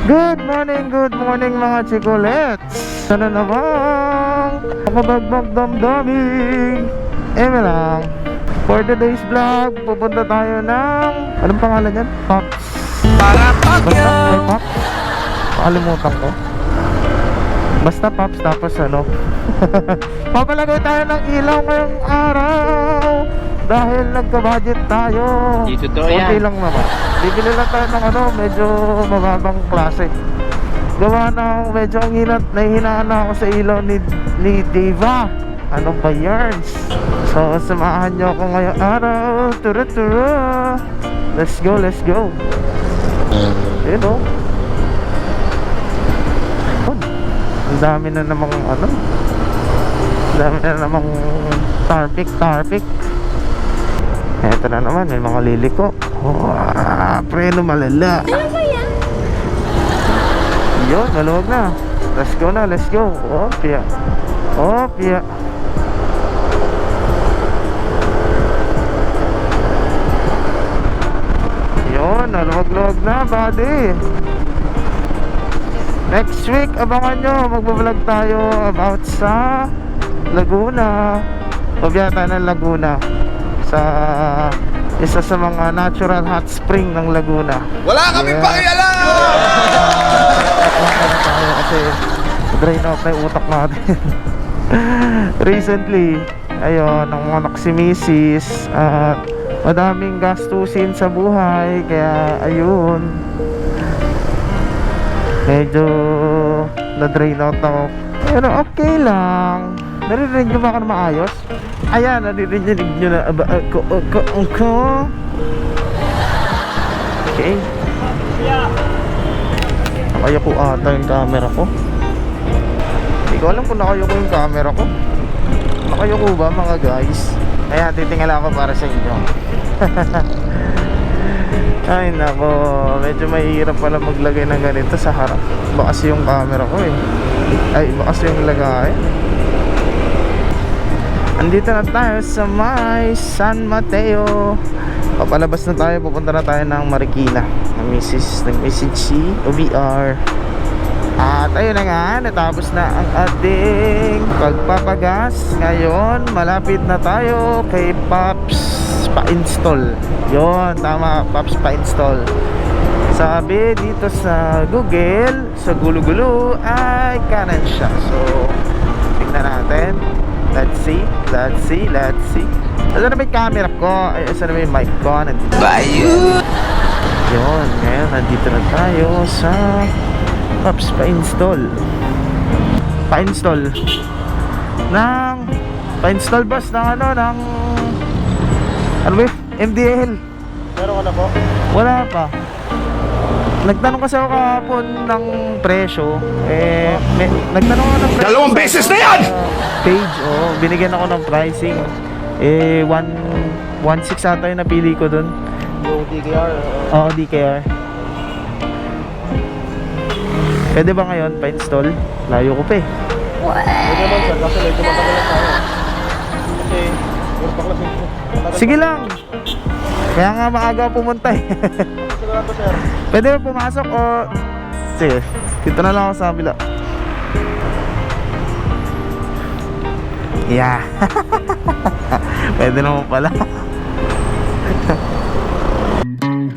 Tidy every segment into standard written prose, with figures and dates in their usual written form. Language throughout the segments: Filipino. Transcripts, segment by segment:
Good morning mga chikolets. Sana namang makadagbag damdaming lang. For today's vlog, pupunta tayo ng anong pangalan yan? Pops. Para Basta, Pagyo. ay Pops. Nakalimutan ko. Basta Pops, tapos ano papalagay tayo ng ilaw ngayong araw dahil nagka-budget tayo. Di totoo Okay yan. lang naman. Bibili lang tayo ng ano, medyo mababang klase. Gawa ng medyo ang nahihinaan na ako sa ilaw ni Diva. Ano ba yan? So, samahan nyo ako ngayong araw. Tura. Let's go. Yun o. Ang dami na namang ano. Ang dami na namang tarpik. Eto na naman, may mga liliko. Preno malala. Yun, maluwag na. Let's go. Opya. Yun, naluwag-luwag na, buddy. Next week, abangan nyo, magbablog tayo about sa Laguna. Pabiyata ng Laguna. Sa isa sa mga natural hot spring ng Laguna. Wala kami pakialam! Tayo kasi drain out na yung utak natin. Recently, ayun, nanganak si Mrs. At madaming gastusin sa buhay. Kaya ayun, medyo na-drain out ako. Pero okay lang. Naririnig nyo ba ako na maayos? Ayan, naririnig nyo na ako. Okay. Nakayako ata yung camera ko. Hindi ko alam kung nakayako yung camera ko. Nakayako ba mga guys? Ayan, titingala ako para sa inyo. Ay nako, medyo mahirap pala maglagay ng ganito sa harap. Bakas yung camera ko eh. Ay, bakas yung lagay. Andito na tayo sa may San Mateo. Papalabas na tayo, pupunta na tayo ng Marikina. Nag-message si OBR. At ayun na nga, natapos na ang ating pagpapagas. Ngayon, malapit na tayo kay Pops pa-install. Yon, tama, Pops pa-install. Sabi dito sa Google, sa gulo-gulo ay kanan siya. So, tignan natin. Let's see. Saan na ba yung camera ko? Ay, saan na ba yung mic ko? Nandito. Bayo! Yun, ngayon nandito na tayo sa Pops pa-install. Pa-install boss ng ano, ng ano ba yun? MDL. Meron ka na po? Wala pa. Nagtanong kasi ako kahapon ng presyo. Nagtanong ako ng presyo. Dalawang beses na yan! Page, binigyan ako ng pricing. 1.6 ata yung napili ko dun. DKR. Oo, DKR. Pwede ba ngayon pa-install? Layo ko pa eh. Pwede naman sir, kasi medyo matagal lang tayo. Kasi, puro paklasin ko. Sige lang. Kaya nga maaga pumunta eh. Sigurado sir. Pwede ba pumasok o... Sige, dito na lang ako sa kabila. Yeah. Pwede naman pala.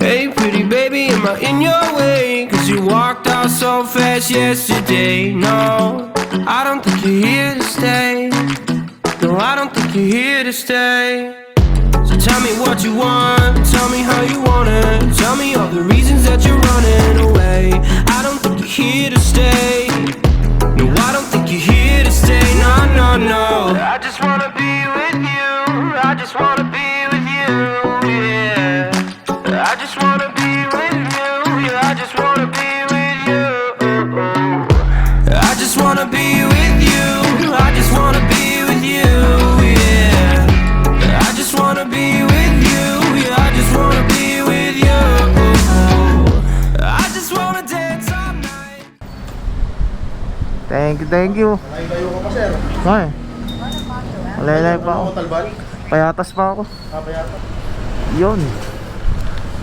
Hey pretty baby, am I in your way? Cause you walked out so fast yesterday. No, I don't think you're here to stay. No, I don't think you're here to stay. So tell me what you want, tell me how you want it. Tell me all the reasons that you're running away. I don't think you're here to stay. No, I don't think you're here to stay. No. I just wanna be with you. I just wanna be with you. Yeah. I just wanna be with you. Yeah, I just wanna be with you. I just wanna be with you. I just wanna be with you. Yeah. I just wanna be with you. Yeah, I just wanna be with you. I just wanna dance all night. Thank you. Layo ka pa sir. Ay. Malay pa ako. Talban? Payatas pa ako. Kapayata. Yun.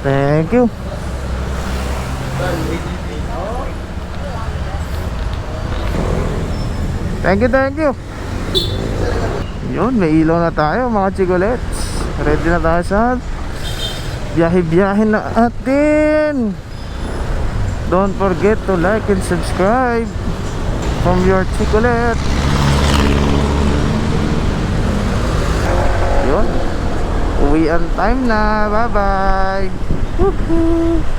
Thank you. Sir, 83. Thank you, thank you. Yun, may ilaw na tayo mga chigolets. Ready na tayo sa biyahe-biyahe na atin. Don't forget to like and subscribe from your chicolet. Yun, uwian time na. Bye bye. Woohoo.